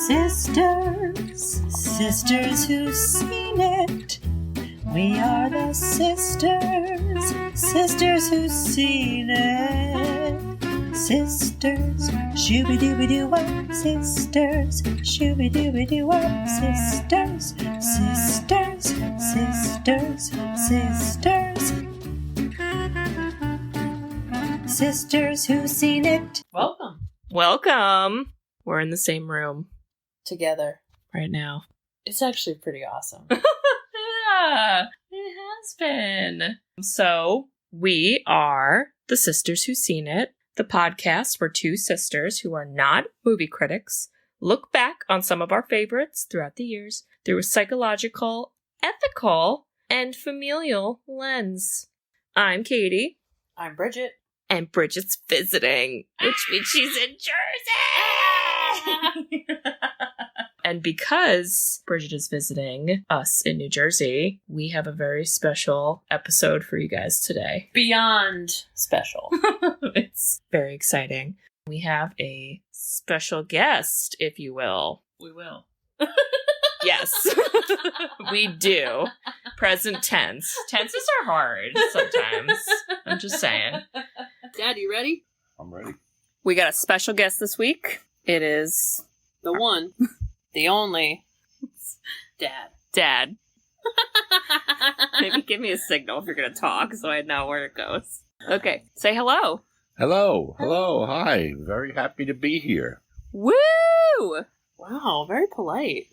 Sisters, sisters who've seen it. We are the sisters, sisters who've seen it. Sisters, shooby-dooby-doo-wop, sisters, shooby-dooby-doo-wop, sisters, sisters, sisters, sisters. Sisters who've seen it. Welcome. We're in the same room Together. right now. It's actually pretty awesome. Yeah, it has been. So, we are the Sisters Who've Seen It, the podcast where two sisters who are not movie critics look back on some of our favorites throughout the years through a psychological, ethical, and familial lens. I'm Katie. I'm Bridget. And Bridget's visiting, which means she's in Jersey! And because Bridget is visiting us in New Jersey, we have a very special episode for you guys today. Beyond special. It's very exciting. We have a special guest, if you will. We will. Yes, we do. Present tense. Tenses are hard sometimes. I'm just saying. Dad, you ready? I'm ready. We got a special guest this week. It is... The one. The only. Dad. Maybe give me a signal if you're going to talk so I know where it goes. Okay, say hello. Hello. Hi. Very happy to be here. Woo! Wow, very polite.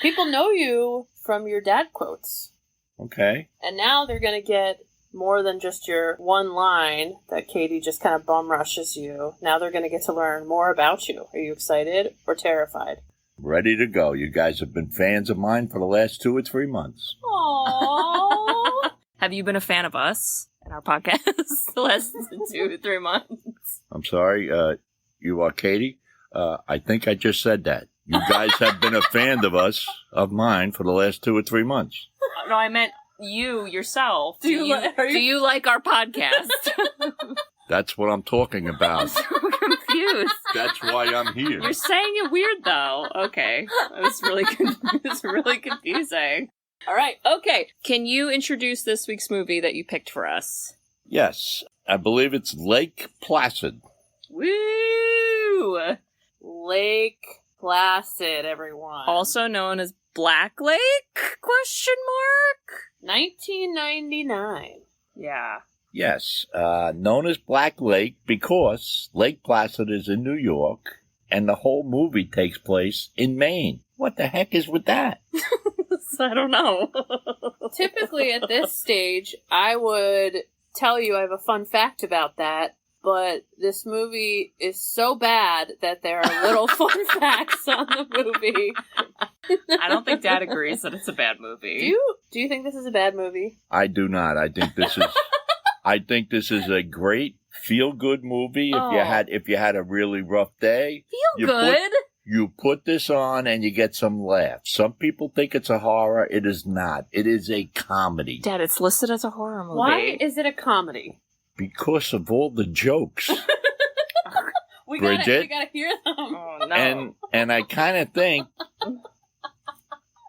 People know you from your dad quotes. Okay. And now they're going to get more than just your one line that Katie just kind of bum rushes you. Now they're going to get to learn more about you. Are you excited or terrified? Ready to go. You guys have been fans of mine for the last 2 or 3 months. Aww. Have you been a fan of us and our podcast the last 2 or 3 months? I'm sorry. You are Katie? I think I just said that. You guys have been a fan of us, of mine, for the last 2 or 3 months. No, I meant you yourself. Do you like our podcast? That's what I'm talking I'm about. so confused. That's why I'm here. You're saying it weird, though. Okay. It's really confusing. All right. Okay. Can you introduce this week's movie that you picked for us? Yes. I believe it's Lake Placid. Woo! Lake Placid, everyone. Also known as Black Lake? Question mark? 1999. Yeah. Yes. Known as Black Lake because Lake Placid is in New York and the whole movie takes place in Maine. What the heck is with that? I don't know. Typically at this stage, I would tell you I have a fun fact about that, but this movie is so bad that there are little fun facts on the movie. I don't think Dad agrees that it's a bad movie. Do you think this is a bad movie? I do not. I think this is a great feel-good movie. If you had a really rough day, Feel good? You put this on and you get some laughs. Some people think it's a horror. It is not. It is a comedy. Dad, it's listed as a horror movie. Why is it a comedy? Because of all the jokes. We Bridget? gotta hear them. Oh, no. And I kind of think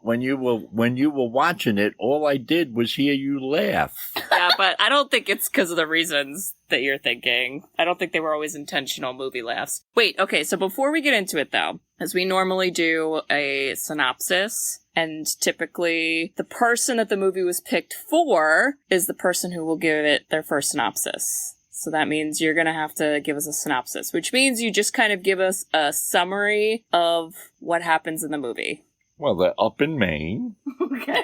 when you were watching it, all I did was hear you laugh. Yeah, but I don't think it's because of the reasons that you're thinking. I don't think they were always intentional movie laughs. Wait, okay, so before we get into it, though, as we normally do a synopsis, and typically the person that the movie was picked for is the person who will give it their first synopsis. So that means you're going to have to give us a synopsis, which means you just kind of give us a summary of what happens in the movie. Well, they're up in Maine. Okay.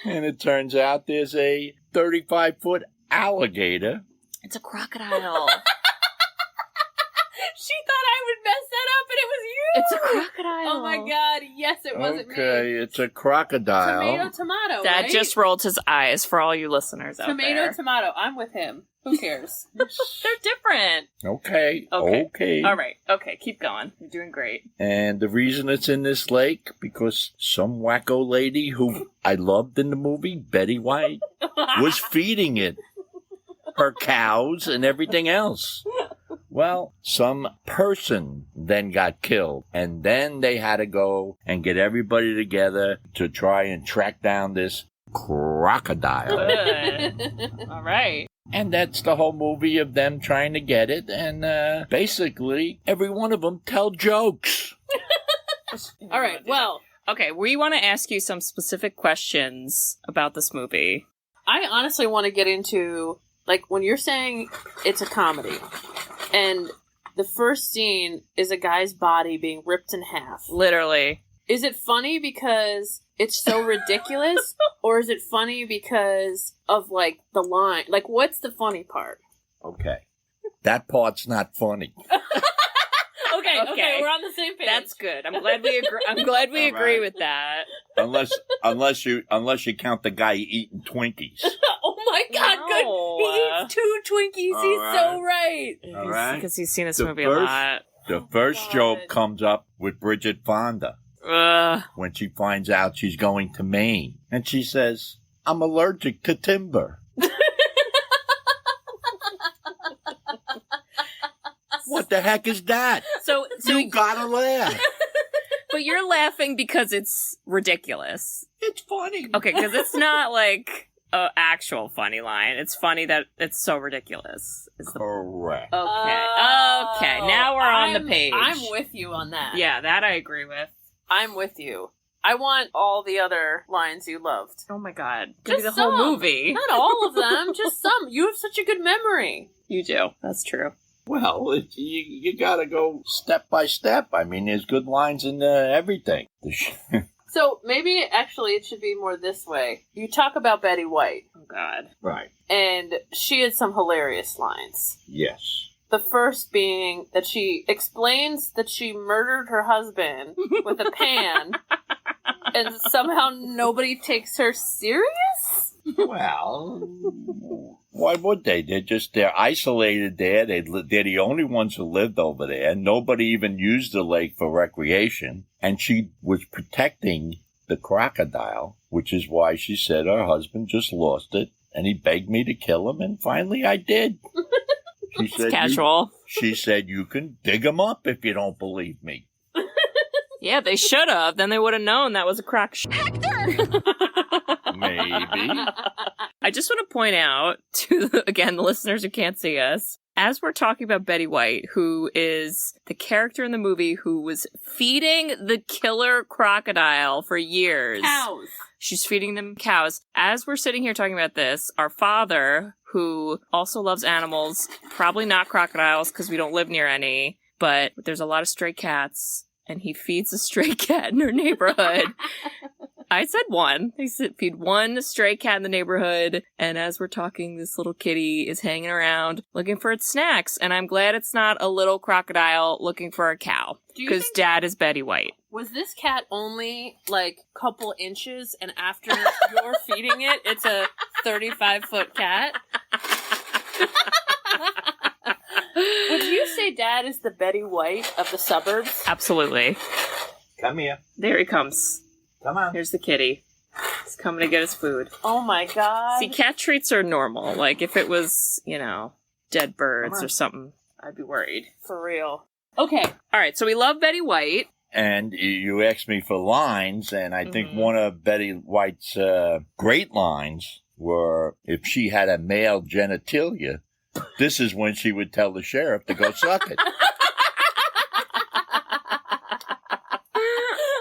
And it turns out there's a 35-foot alligator. It's a crocodile. She thought I would mess that up, and it was you. It's a crocodile. Oh my god! Yes, it wasn't me. Okay, it's a crocodile. Tomato. Dad right? just rolled his eyes for all you listeners out there. Tomato. I'm with him. Who cares? They're different. Okay. All right. Okay, keep going. You're doing great. And the reason it's in this lake, because some wacko lady who I loved in the movie, Betty White, was feeding it her cows and everything else. Well, some person then got killed, and then they had to go and get everybody together to try and track down this crocodile. Good. All right. And that's the whole movie of them trying to get it, and basically every one of them tell jokes. All right, well, Okay, we want to ask you some specific questions about this movie. I honestly want to get into, like, when you're saying it's a comedy, and the first scene is a guy's body being ripped in half. Literally. Is it funny because it's so ridiculous, or is it funny because of, like, the line? Like, what's the funny part? Okay. That part's not funny. Okay, we're on the same page. That's good. I'm glad we agree. I'm glad we All agree right. with that. Unless you count the guy eating Twinkies. Oh my God! No. Good. He eats 2 Twinkies. All He's right. so right. All right. Because he's seen this The movie first- a lot. The first God. joke comes up with Bridget Fonda Ugh. when she finds out she's going to Maine, and she says, "I'm allergic to timber." What the heck is that? So You gotta laugh. but you're laughing because it's ridiculous. It's funny. Okay, because it's not like an actual funny line. It's funny that it's so ridiculous. Is the Correct. Okay. Oh, Okay. Now we're on the page. I'm with you on that. Yeah, that I agree with. I'm with you. I want all the other lines you loved. Oh my god. Give me the Just whole some. movie. Not all of them, just some. You have such a good memory. You do. That's true. Well, you gotta go step by step. I mean, there's good lines in everything. So maybe actually it should be more this way. You talk about Betty White, Oh god. Right. and she had some hilarious lines. Yes. The first being that she explains that she murdered her husband with a pan, and somehow nobody takes her serious? Well, why would they? They're isolated there. They're the only ones who lived over there. Nobody even used the lake for recreation. And she was protecting the crocodile, which is why she said her husband just lost it. And he begged me to kill him. And finally I did. She It's said, casual. She said, you can dig him up if you don't believe me. Yeah, they should have. Then they would have known that was a crock. Maybe. I just want to point out to, again, the listeners who can't see us, as we're talking about Betty White, who is the character in the movie who was feeding the killer crocodile for years. Cows. She's feeding them cows. As we're sitting here talking about this, our father, who also loves animals, probably not crocodiles because we don't live near any, but there's a lot of stray cats, and he feeds a stray cat in her neighborhood. I said one. They said feed one stray cat in the neighborhood, and as we're talking, this little kitty is hanging around looking for its snacks, and I'm glad it's not a little crocodile looking for a cow, Do you because think- Dad is Betty White. Was this cat only, like, couple inches, and after you're feeding it, it's a 35-foot cat? Would you say Dad is the Betty White of the suburbs? Absolutely. Come here. There he comes. Come on. Here's the kitty. He's coming to get his food. Oh my God. See, cat treats are normal. Like, if it was, dead birds Come on. or something, I'd be worried. For real. Okay. All right, so we love Betty White. And you asked me for lines, and I think Mhm. one of Betty White's great lines were, if she had a male genitalia, this is when she would tell the sheriff to go suck it.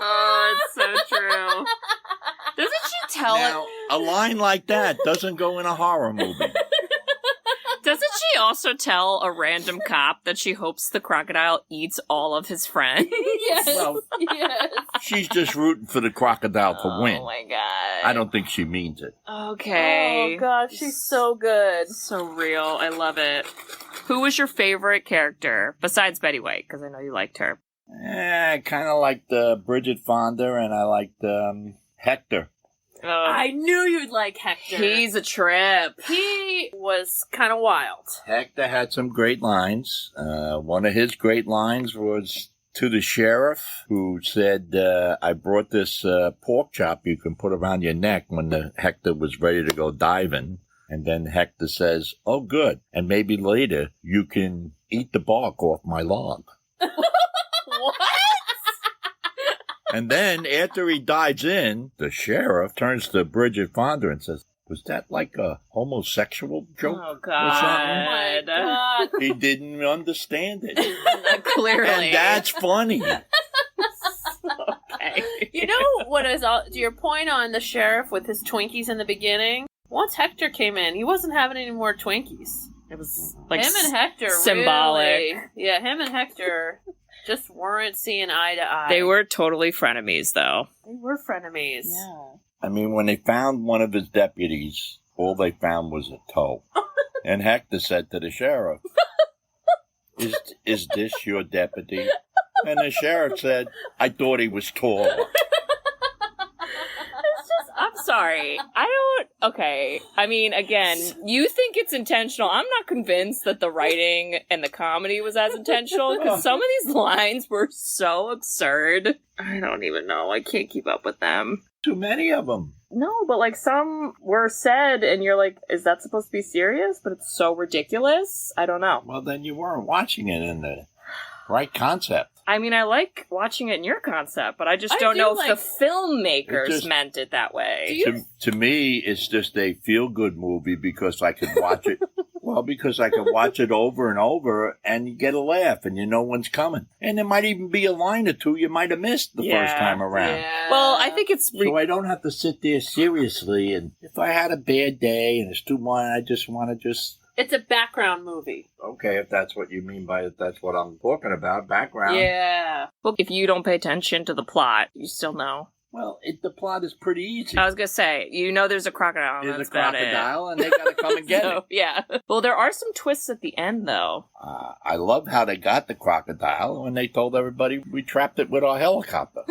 Oh, it's so true. Doesn't she tell Now, a line like that doesn't go in a horror movie. Doesn't she also tell a random cop that she hopes the crocodile eats all of his friends? Yes. Well- yes. She's just rooting for the crocodile to win. Oh my god. I don't think she means it. Okay. Oh God, she's so good. So real. I love it. Who was your favorite character besides Betty White? Because I know you liked her. I kind of liked Bridget Fonda, and I liked Hector. I knew you'd like Hector. He's a trip. He was kind of wild. Hector had some great lines. One of his great lines was to the sheriff, who said, I brought this pork chop you can put around your neck, when the Hector was ready to go diving. And then Hector says, oh, good. And maybe later you can eat the bark off my log. What? And then, after he dives in, the sheriff turns to Bridget Fonda and says, was that like a homosexual joke? Oh, or God. something? Oh my God. He didn't understand it. Clearly. And that's funny. Okay. You know what is all, to your point on the sheriff with his Twinkies in the beginning? Once Hector came in, he wasn't having any more Twinkies. It was like Him and Hector symbolic. Yeah, him and Hector just weren't seeing eye to eye. They were totally frenemies, though. They were frenemies. I mean, when they found one of his deputies, all they found was a toe. And Hector said to the sheriff, is this your deputy? And the sheriff said, I thought he was taller. I'm sorry. Okay. I mean, again, you think it's intentional. I'm not convinced that the writing and the comedy was as intentional because some of these lines were so absurd. I don't even know. I can't keep up with them. Too many of them. No, but like some were said and you're like, is that supposed to be serious? But it's so ridiculous. I don't know. Well, then you weren't watching it in the right concept. I mean, I like watching it in your concept, but I just I don't do know like- if the filmmakers It just- meant it that way. Do you- To me, it's just a feel-good movie because I could watch it. Well, because I could watch it over and over and you get a laugh and you know when's coming. And there might even be a line or two you might have missed the first time around. Yeah. Well, I think it's... So I don't have to sit there seriously. And if I had a bad day and it's too much, I just want to just... It's a background movie. Okay, if that's what you mean by it, that's what I'm talking about, background. Yeah. Well, if you don't pay attention to the plot, you still know. Well, the plot is pretty easy. I was gonna say, you know there's a crocodile, and There's that's a about crocodile, and they got to come and it. get So, it. yeah. Well, there are some twists at the end, though. I love how they got the crocodile when they told everybody we trapped it with our helicopter.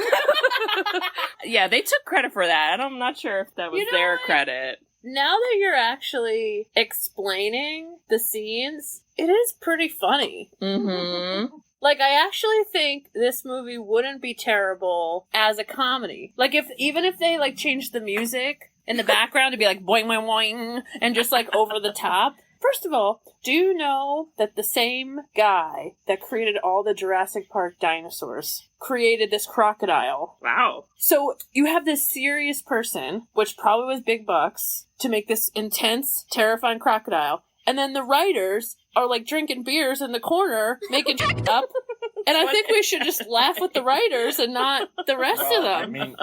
Yeah, they took credit for that. I'm not sure if that was You know their what? credit. Now that you're actually explaining the scenes, it is pretty funny. Mm-hmm. Like, I actually think this movie wouldn't be terrible as a comedy. Like, even if they, like, changed the music in the background to be like boing, boing, boing, and just, like, over the top. First of all, do you know that the same guy that created all the Jurassic Park dinosaurs created this crocodile? Wow. So you have this serious person, which probably was big bucks, to make this intense, terrifying crocodile. And then the writers are like drinking beers in the corner, making shit up. And I think we should just laugh with the writers and not the rest of them.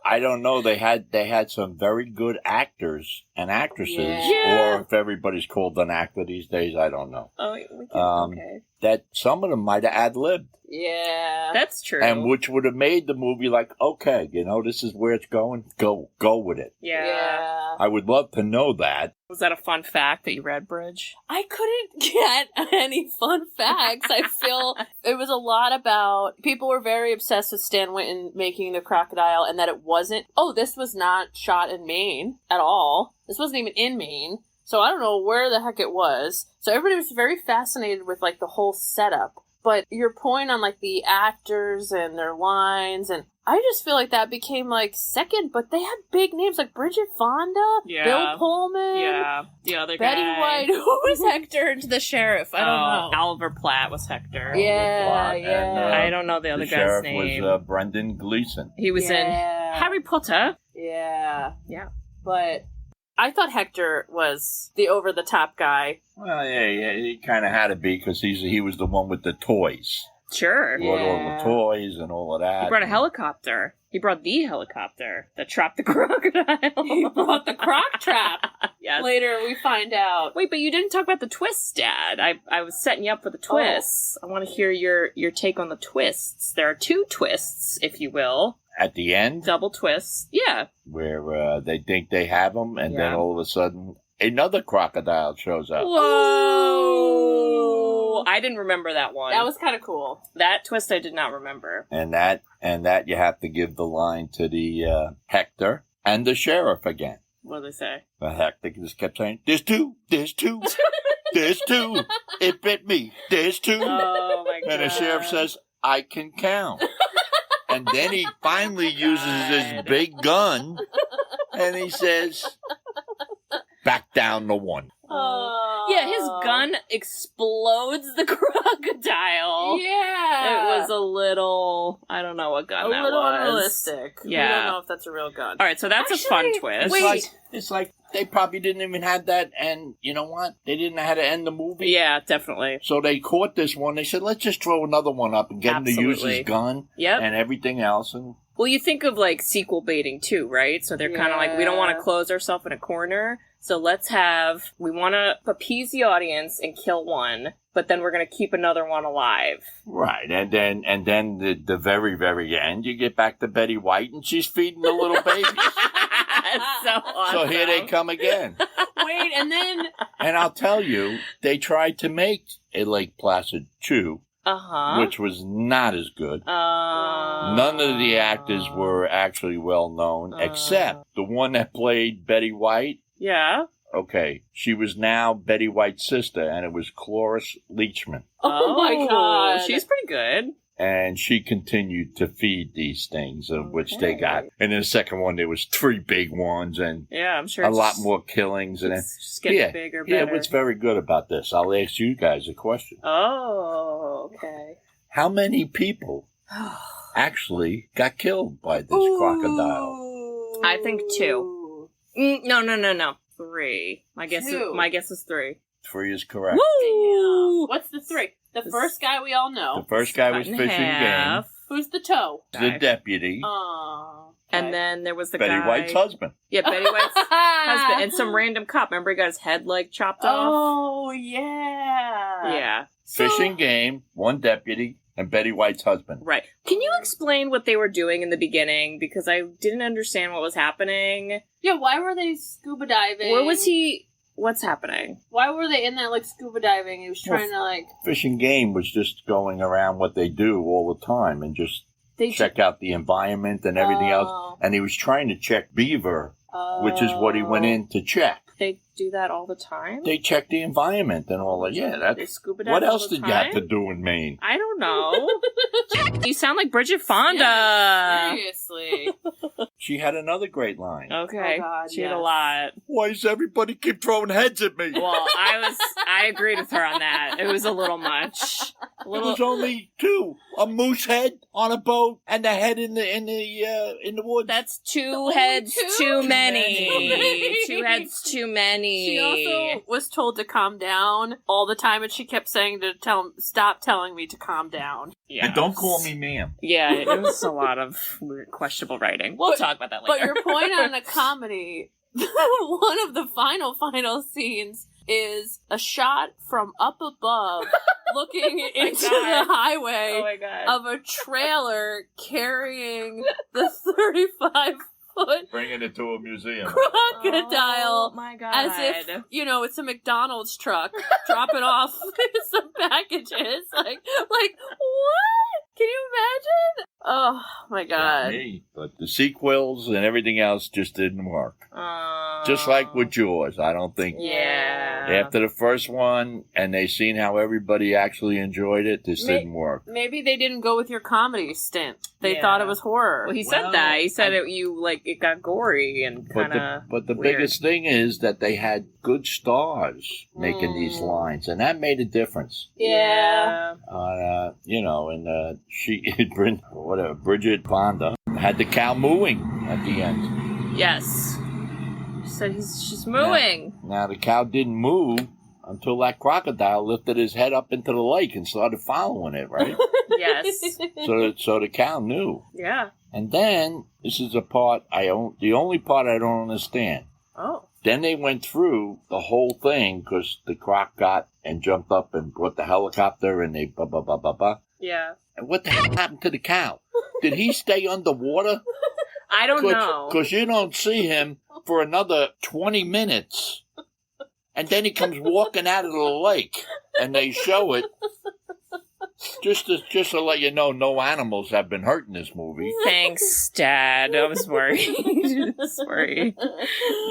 I don't know. They had some very good actors and actresses, Yeah. or if everybody's called an actor these days, I don't know. Oh, we can, okay. That some of them might have ad-libbed. Yeah. That's true. And which would have made the movie like, okay, this is where it's going. Go with it. Yeah. I would love to know that. Was that a fun fact that you read, Bridge? I couldn't get any fun facts. I feel it was a lot about, people were very obsessed with Stan Winton making the crocodile and that it wasn't, this was not shot in Maine at all. This wasn't even in Maine. So I don't know where the heck it was. So everybody was very fascinated with like the whole setup. But your point on like the actors and their lines, and I just feel like that became like second, but they had big names like Bridget Fonda, Yeah. Bill Pullman, Yeah. The other Betty guy. White. Who was Hector and the sheriff? I don't know. Oliver Platt was Hector. Yeah, And, yeah. I don't know the other the guy's sheriff name. was Brendan Gleeson. He was in Yeah. Harry Potter. Yeah. Yeah. But I thought Hector was the over-the-top guy. Well, yeah, he kind of had to be because he was the one with the toys. Sure. Yeah. Brought all the toys and all of that. He brought a helicopter. He brought the helicopter that trapped the crocodile. He brought the croc trap. Yes. Later we find out. Wait, but you didn't talk about the twists, Dad. I was setting you up for the twists. I want to hear your take on the twists. There are two twists, if you will. At the end, Double twists. Yeah. where they think they have him, and then Yeah. all of a sudden, another crocodile shows up. Whoa! I didn't remember that one. That was kind of cool. That twist I did not remember. And that you have to give the line to the Hector and the sheriff again. What did they say? The Hector just kept saying, "There's two, there's two, there's two. It bit me. There's two." Oh my god. And the sheriff says, "I can count." And then he finally uses his big gun, and he says, "Back down to one." Yeah, his gun explodes the crocodile. Yeah. It was a little... I don't know what gun that was. A little unrealistic. Yeah. We don't know if that's a real gun. All right, so that's a fun twist. It's like they probably didn't even have that, and you know what? They didn't know how to end the movie. Yeah, definitely. So they caught this one. They said, let's just throw another one up and get him to use his gun and everything else. And well, you think of, like, sequel baiting, too, right? So they're kind of like, we don't want to close ourselves in a corner, so we want to appease the audience and kill one, but then we're going to keep another one alive. Right, and then the very, very end, you get back to Betty White, and she's feeding the little babies. That's so awesome. So here they come again. Wait, and then... And I'll tell you, they tried to make a Lake Placid 2, which was not as good. None of the actors were actually well known, except the one that played Betty White. Yeah. Okay, she was now Betty White's sister, and it was Cloris Leachman. Oh my God. She's pretty good. And she continued to feed these things, of which they got. And in the second one, there was 3 big ones, and I'm sure a lot more killings. And it's just getting bigger, better. Yeah, what's very good about this? I'll ask you guys a question. Oh, okay. How many people actually got killed by this crocodile? I think 2. No. 3. My guess is 3. 3 is correct. Woo! What's the 3? The first guy we all know. The first guy was Fishing Game. Who's the toe? The deputy. Oh. And then there was the Betty guy... White's husband. Yeah, Betty White's husband. And some random cop. Remember he got his head, like, chopped off? Oh, yeah. Yeah. Fishing Game, 1 deputy, and Betty White's husband. Right. Can you explain what they were doing in the beginning? Because I didn't understand what was happening. Yeah, why were they scuba diving? Where was he... What's happening? Why were they in there, like, scuba diving? He was trying to, like... Fishing Game was just going around what they do all the time and just check out the environment and everything else. And he was trying to check beaver, which is what he went in to check. They do that all the time? They check the environment and all that. Yeah, that's... They scuba dive what else all the did time? you have to do in Maine? I don't know. You sound like Bridget Fonda. Yeah, seriously. She had another great line. Okay. Oh, God, she had a lot. Why does everybody keep throwing heads at me? Well, I agreed with her on that. It was a little much. It was only 2. A moose head on a boat and a head in the woods. That's 2 heads too many. 2 heads too many. She also was told to calm down all the time, and she kept saying to stop telling me to calm down. Yeah. And don't call me ma'am. Yeah, it was a lot of weird, questionable writing. We'll talk about that later. But your point on the comedy, one of the final scenes is a shot from up above looking into the highway of a trailer carrying the 35-foot bringing it to a museum. crocodile. Oh my God. As if, it's a McDonald's truck dropping off some packages. Like, what? Can you imagine? Oh my God. Me, but the sequels and everything else just didn't work. Just like with yours. I don't think. Yeah. After the first one, and they seen how everybody actually enjoyed it, this didn't work. Maybe they didn't go with your comedy stint. They thought it was horror. Well, he said that. He said it got gory and kind of. But the biggest thing is that they had good stars making these lines, and that made a difference. Yeah. Bridget Fonda had the cow mooing at the end. Yes. She said she's mooing. Now the cow didn't moo until that crocodile lifted his head up into the lake and started following it, right? Yes. So the cow knew. Yeah. And then, this is the only part I don't understand. Oh. Then they went through the whole thing because the croc got and jumped up and brought the helicopter and they blah. Yeah. And what the hell happened to the cow? Did he stay underwater? I don't know. Because you don't see him for another 20 minutes. And then he comes walking out of the lake. And they show it. Just to let you know, no animals have been hurt in this movie. Thanks, Dad. I was worried. Sorry.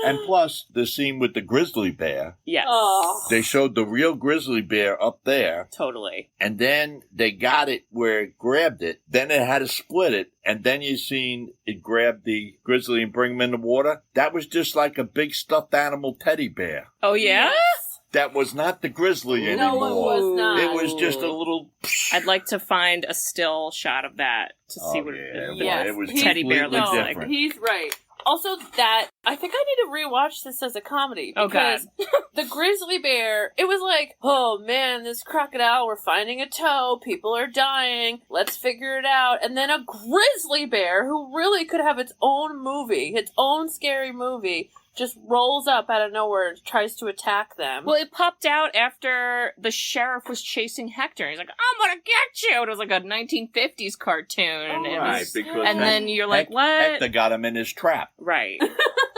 And plus, the scene with the grizzly bear. Yes. Oh. They showed the real grizzly bear up there. Totally. And then they got it where it grabbed it. Then it had to split it. And then you seen it grab the grizzly and bring him in the water. That was just like a big stuffed animal teddy bear. Oh, yeah? Yes. that was not the grizzly anymore. No, it was not. It was just a little... I'd like to find a still shot of that to see what it was teddy bear completely looks different. like. He's right. Also, that I think I need to rewatch this as a comedy because the grizzly bear. It was like, oh man, this crocodile. We're finding a toe. People are dying. Let's figure it out. And then a grizzly bear who really could have its own movie, its own scary movie, just rolls up out of nowhere and tries to attack them. Well, it popped out after the sheriff was chasing Hector. He's like, I'm gonna get you! It was like a 1950s cartoon. Right, because and then you're like, what? Hector got him in his trap. Right.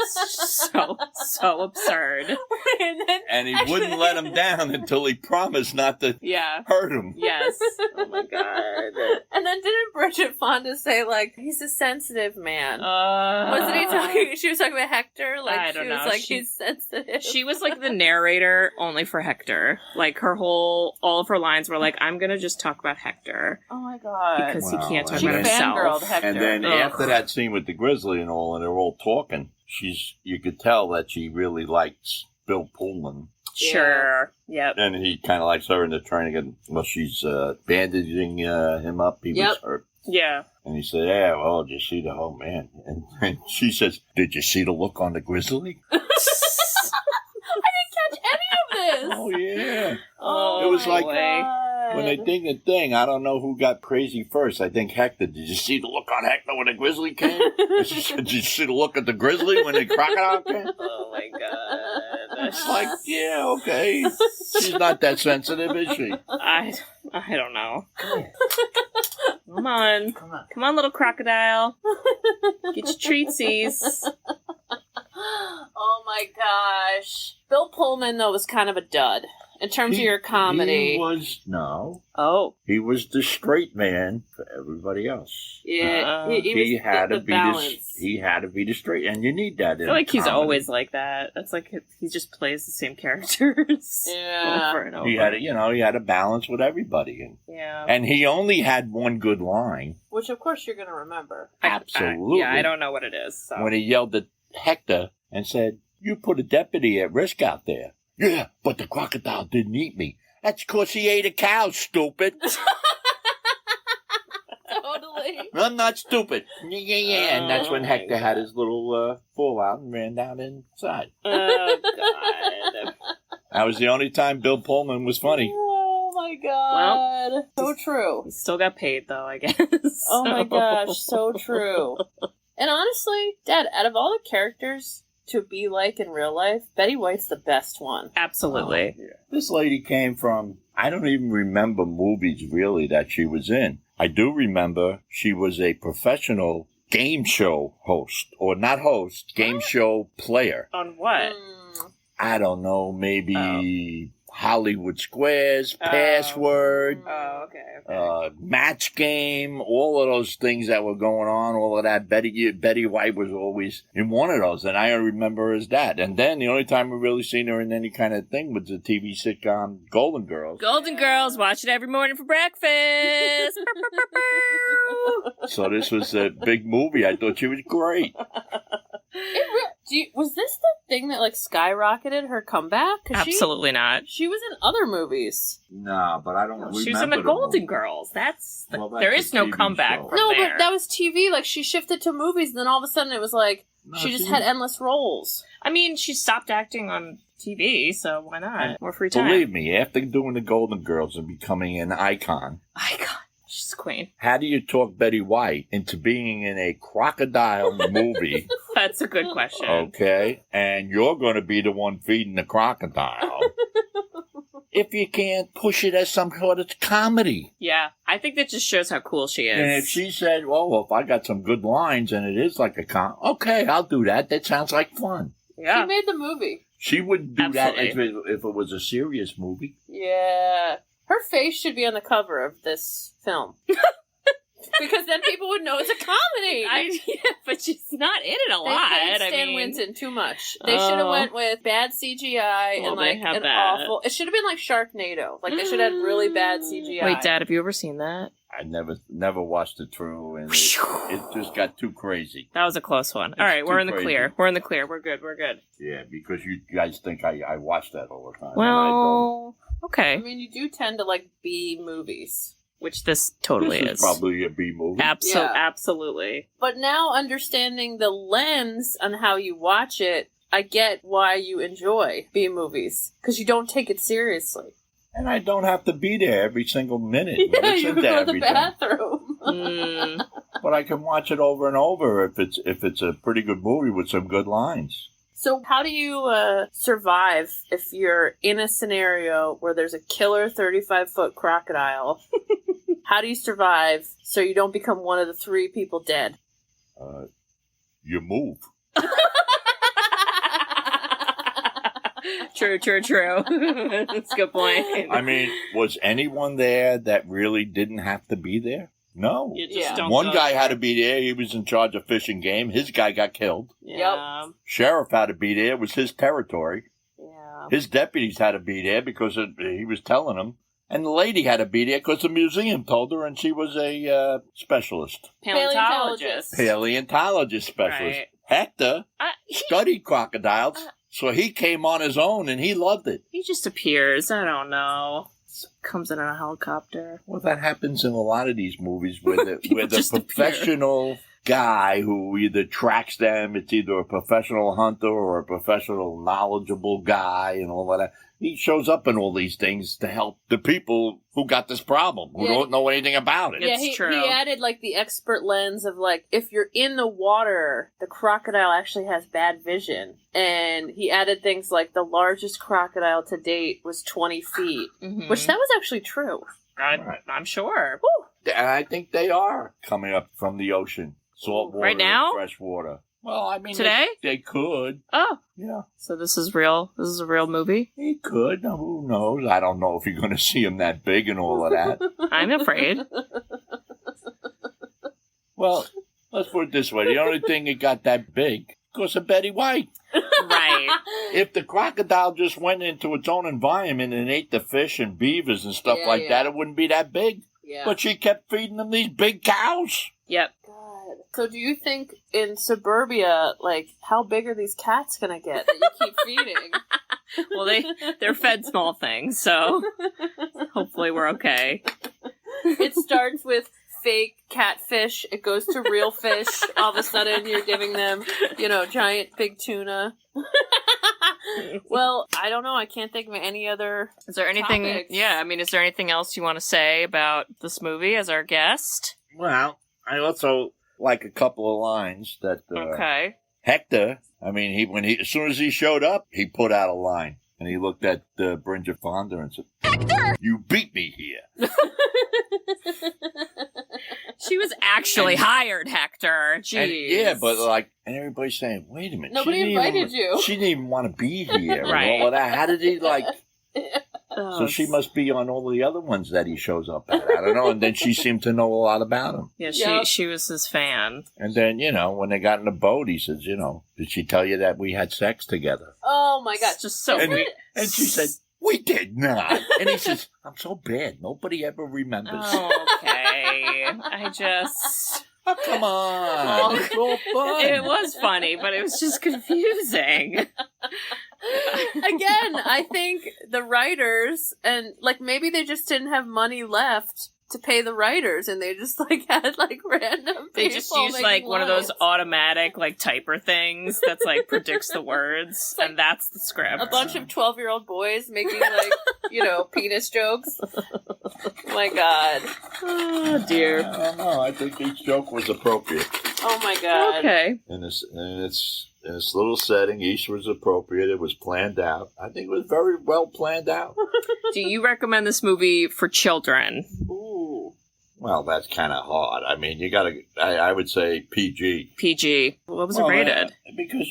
so absurd. And he wouldn't let him down until he promised not to hurt him. Yes. Oh my god. And then didn't Bridget Fonda say, like, he's a sensitive man? Wasn't he talking? She was talking about Hector? Like, I don't know. Like, he's sensitive. She was like the narrator only for Hector. Like, all of her lines were like, I'm gonna just talk about Hector. Oh my god. Because he can't talk She about himself. fangirled Hector. And then after that scene with the grizzly and all, and they're all talking, you could tell that she really likes Bill Pullman. Sure. Yep. And he kind of likes her, and they're trying to get, well, she's bandaging him up. He was hurt. Yeah. And he said, yeah, well, did you see the whole man? And she says, did you see the look on the grizzly? I didn't catch any of this. Oh, yeah. Oh, it was like, God. when they ding the thing, I don't know who got crazy first. I think Hector. Did you see the look on Hector when the grizzly came? She said, did you see the look at the grizzly when the crocodile came? Oh, my God. It's like, yeah, okay. She's not that sensitive, is she? I don't know. Come on. Come on, little crocodile. Get your treatsies. Oh my gosh. Bill Pullman, though, was kind of a dud. In terms of your comedy. He was the straight man for everybody else. Yeah. He had to the be balance. he had to be the straight, and you need that in I feel like he's comedy. always like that. That's like he just plays the same characters over and over. He had a balance with everybody, and he only had one good line, which of course you're going to remember. Absolutely. I don't know what it is. So. When he yelled at Hector and said, "You put a deputy at risk out there." Yeah, but the crocodile didn't eat me. That's 'cause he ate a cow, stupid. Totally. I'm not stupid. Yeah. And that's when Hector had his little fallout and ran down inside. Oh, God. That was the only time Bill Pullman was funny. Oh, my God. Well, so true. He still got paid, though, I guess. Oh, my gosh. So true. And honestly, Dad, out of all the characters to be like in real life, Betty White's the best one. Absolutely. Oh, yeah. This lady came from, I don't even remember movies really that she was in. I do remember she was a professional game show host, or not host, game show player. On what? I don't know, maybe Hollywood Squares, Password, okay. Match Game, all of those things that were going on, all of that. Betty White was always in one of those, and I remember her as that. And then the only time we really seen her in any kind of thing was the TV sitcom Golden Girls. Golden Girls, watch it every morning for breakfast. So this was a big movie. I thought she was great. Was this the thing that like skyrocketed her comeback? Absolutely not. She was in other movies. No, but I don't remember. She was in the Golden Girls. That's there is no comeback from there. But that was TV. Like she shifted to movies, and then all of a sudden it was like she just had endless roles. I mean, she stopped acting on TV, so why not? More free time. Believe me, after doing the Golden Girls and becoming an icon. She's a queen. How do you talk Betty White into being in a crocodile movie? That's a good question. Okay, and you're going to be the one feeding the crocodile. If you can't push it as some sort of comedy. Yeah, I think that just shows how cool she is. And if she said, well, if I got some good lines and it is like a okay, I'll do that. That sounds like fun. Yeah. She made the movie. She wouldn't do that if it was a serious movie. Yeah. Her face should be on the cover of this film. Because then people would know it's a comedy. But she's not in it a They lot. paid Stan Winston too much. They should have went with bad CGI and like an awful. It should have been like Sharknado. Like they should have had really bad CGI. Wait, Dad, have you ever seen that? I never watched it through, and it just got too crazy. That was a close one. All right, we're in the clear. We're in the clear. We're good. We're good. Yeah, because you guys think I watch that all the time. Well, okay. I mean, you do tend to like B movies. Which this totally is. Probably a B movie. Absolutely. But now understanding the lens on how you watch it, I get why you enjoy B movies. Because you don't take it seriously. And I don't have to be there every single minute. Yeah, you go to the bathroom. But I can watch it over and over if it's a pretty good movie with some good lines. So how do you survive if you're in a scenario where there's a killer 35-foot crocodile? How do you survive so you don't become one of the 3 people dead? You move. True. That's a good point. I mean, was anyone there that really didn't have to be there? No. You just don't One guy had to be there. He was in charge of fish and game. His guy got killed. Yeah. Sheriff had to be there. It was his territory. Yeah. His deputies had to be there because he was telling them. And the lady had to be there because the museum told her, and she was a specialist. Paleontologist Specialist. Right. Hector studied crocodiles, so he came on his own, and he loved it. He just appears. I don't know. Comes in a helicopter. Well, that happens in a lot of these movies where the professional guy who either tracks them, it's either a professional hunter or a professional knowledgeable guy and all of that. He shows up in all these things to help the people who got this problem, who don't know anything about it. Yeah, it's true. He added like the expert lens of like, if you're in the water, the crocodile actually has bad vision. And he added things like the largest crocodile to date was 20 feet, which that was actually true. I'm sure. Woo. And I think they are coming up from the ocean. Salt water, right now? Fresh water. Well, I mean, today they could. Oh, yeah. So this is real. This is a real movie. He could. Now, who knows? I don't know if you're going to see him that big and all of that. I'm afraid. Well, let's put it this way: the only thing that got that big because of Betty White. Right. If the crocodile just went into its own environment and ate the fish and beavers and stuff that, it wouldn't be that big. Yeah. But she kept feeding them these big cows. Yep. So do you think in suburbia, like, how big are these cats going to get that you keep feeding? Well, they're fed small things, so hopefully we're okay. It starts with fake catfish. It goes to real fish. All of a sudden you're giving them, giant big tuna. Well, I don't know. I can't think of any other Is there anything... topics. Yeah, I mean, is there anything else you want to say about this movie as our guest? Well, I also like a couple of lines that Okay. Hector, I mean, as soon as he showed up, he put out a line. And he looked at Bridget Fonda and said, "Hector! You beat me here." She was actually hired, Hector. Jeez. And, yeah, but and everybody's saying, wait a minute. Nobody invited you. She didn't even want to be here Right. and all of that. How did he Oh, so she must be on all the other ones that he shows up at. I don't know. And then she seemed to know a lot about him. Yeah, she was his fan. And then, when they got in the boat, he says, did she tell you that we had sex together? Oh my God. It's just so And she said, we did not. And he says, I'm so bad. Nobody ever remembers. Okay. Oh, come on. It's all fun. It was funny, but it was just confusing. Again, I think the writers, and maybe they just didn't have money left to pay the writers, and they just had random They just people used making one of those lines. automatic typer things that's predicts the words, and that's the script. A bunch of 12-year-old boys making penis jokes. My God. Oh dear. I don't know. I think each joke was appropriate. Oh my God. Okay. In this little setting, each was appropriate. It was planned out. I think it was very well planned out. Do you recommend this movie for children? Ooh. Well, that's kind of hard. I mean, you got to, I would say PG. PG. What was it rated? Because,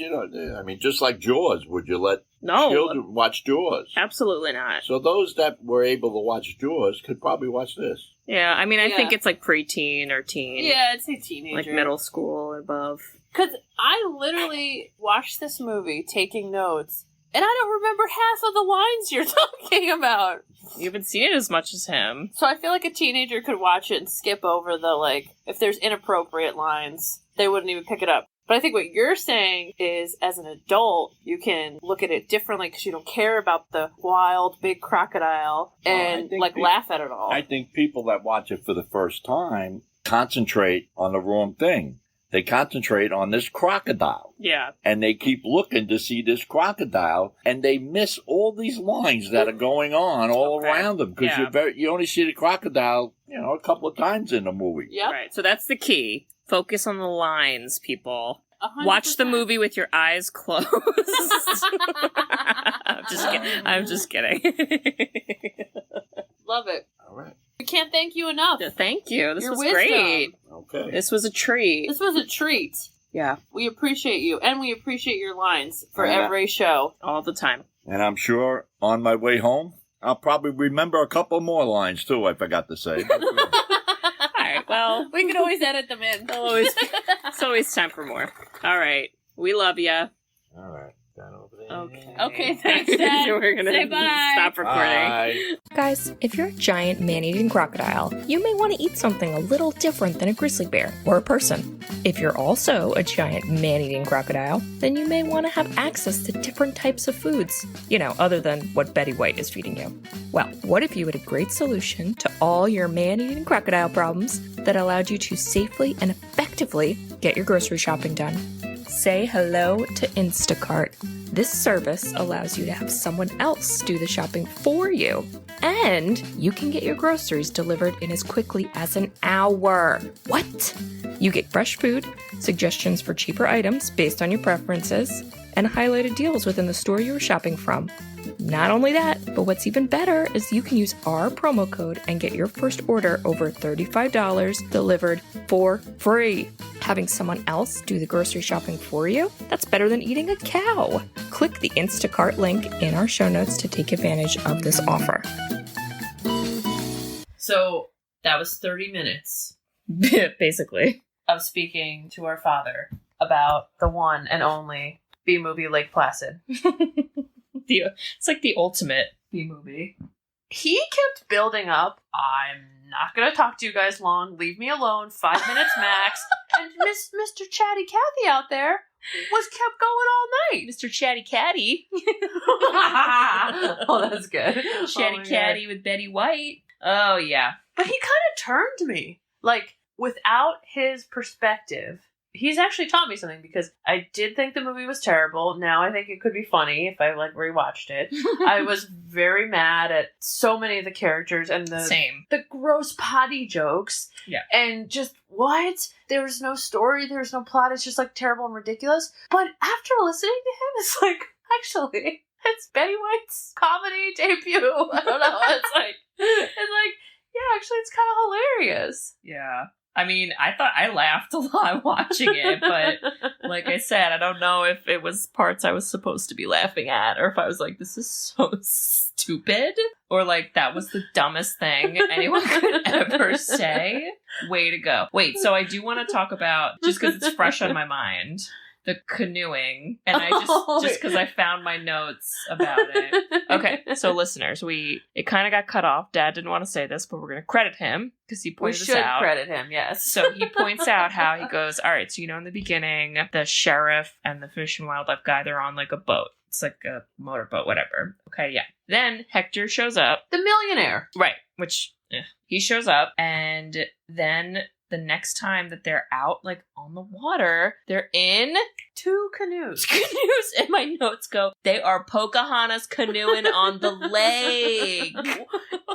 just like Jaws, would you let children watch Jaws? Absolutely not. So those that were able to watch Jaws could probably watch this. Yeah, I mean, I think it's like preteen or teen. Yeah, I'd say teenager. Like middle school or above. Because I literally watched this movie taking notes, and I don't remember half of the lines you're talking about. You haven't seen it as much as him. So I feel like a teenager could watch it and skip over the, if there's inappropriate lines, they wouldn't even pick it up. But I think what you're saying is, as an adult, you can look at it differently because you don't care about the wild, big crocodile and, laugh at it all. I think people that watch it for the first time concentrate on the wrong thing. They concentrate on this crocodile. Yeah. And they keep looking to see this crocodile, and they miss all these lines that are going on all around them, because you only see the crocodile, a couple of times in the movie. Yep. Right, so that's the key. Focus on the lines, people. 100%. Watch the movie with your eyes closed. I'm just kidding. Love it. All right. We can't thank you enough. Thank you. This Your was wisdom. great. Okay. This was a treat. This was a treat. Yeah. We appreciate you, and we appreciate your lines for every show. All the time. And I'm sure on my way home, I'll probably remember a couple more lines, too, I forgot to say. All right, well. We can always edit them in. It's always time for more. All right. We love you. All right. Down over there. Okay, thanks, Dad. We're going to stop recording. Bye. Guys, if you're a giant man-eating crocodile, you may want to eat something a little different than a grizzly bear or a person. If you're also a giant man-eating crocodile, then you may want to have access to different types of foods, other than what Betty White is feeding you. Well, what if you had a great solution to all your man-eating crocodile problems that allowed you to safely and effectively get your grocery shopping done? Say hello to Instacart. This service allows you to have someone else do the shopping for you. And you can get your groceries delivered in as quickly as an hour. What? You get fresh food, suggestions for cheaper items based on your preferences, and highlighted deals within the store you were shopping from. Not only that, but what's even better is you can use our promo code and get your first order over $35 delivered for free. Having someone else do the grocery shopping for you? That's better than eating a cow. Click the Instacart link in our show notes to take advantage of this offer. So, that was 30 minutes Basically. of speaking to our father about the one and only B-movie Lake Placid. It's like the ultimate B-movie. He kept building up, I'm not going to talk to you guys long, leave me alone, 5 minutes max, and Mr. Chatty Cathy out there was kept going all night. Mr. Chatty Catty. Oh, that's good. Chatty Catty with Betty White. Oh, yeah. But he kind of turned me. Without his perspective, he's actually taught me something, because I did think the movie was terrible. Now I think it could be funny if I rewatched it. I was very mad at so many of the characters and the gross potty jokes. Yeah. And just what? There was no story, there was no plot, it's just terrible and ridiculous. But after listening to him, it's actually, it's Betty White's comedy debut. I don't know. Yeah, actually it's kind of hilarious. Yeah. I mean, I laughed a lot watching it, but like I said, I don't know if it was parts I was supposed to be laughing at, or if I was like, this is so stupid, or that was the dumbest thing anyone could ever say. Way to go. Wait, so I do want to talk about, just because it's fresh on my mind, the canoeing, and I just because I found my notes about it. Okay, so listeners, it kind of got cut off. Dad didn't want to say this, but we're going to credit him because he pointed this out. We should credit him, yes. So he points out how he goes, all right, so in the beginning, the sheriff and the Fish and Wildlife guy, they're on a boat. It's like a motorboat, whatever. Okay, yeah. Then Hector shows up. The millionaire. Right, which, he shows up, and then the next time that they're out, on the water, they're in 2 canoes. And my notes go, they are Pocahontas canoeing on the lake.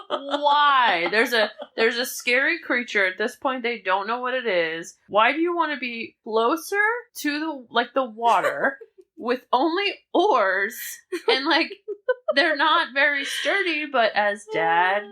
Why? There's a scary creature. At this point, they don't know what it is. Why do you want to be closer to the water with only oars? And they're not very sturdy, but as Dad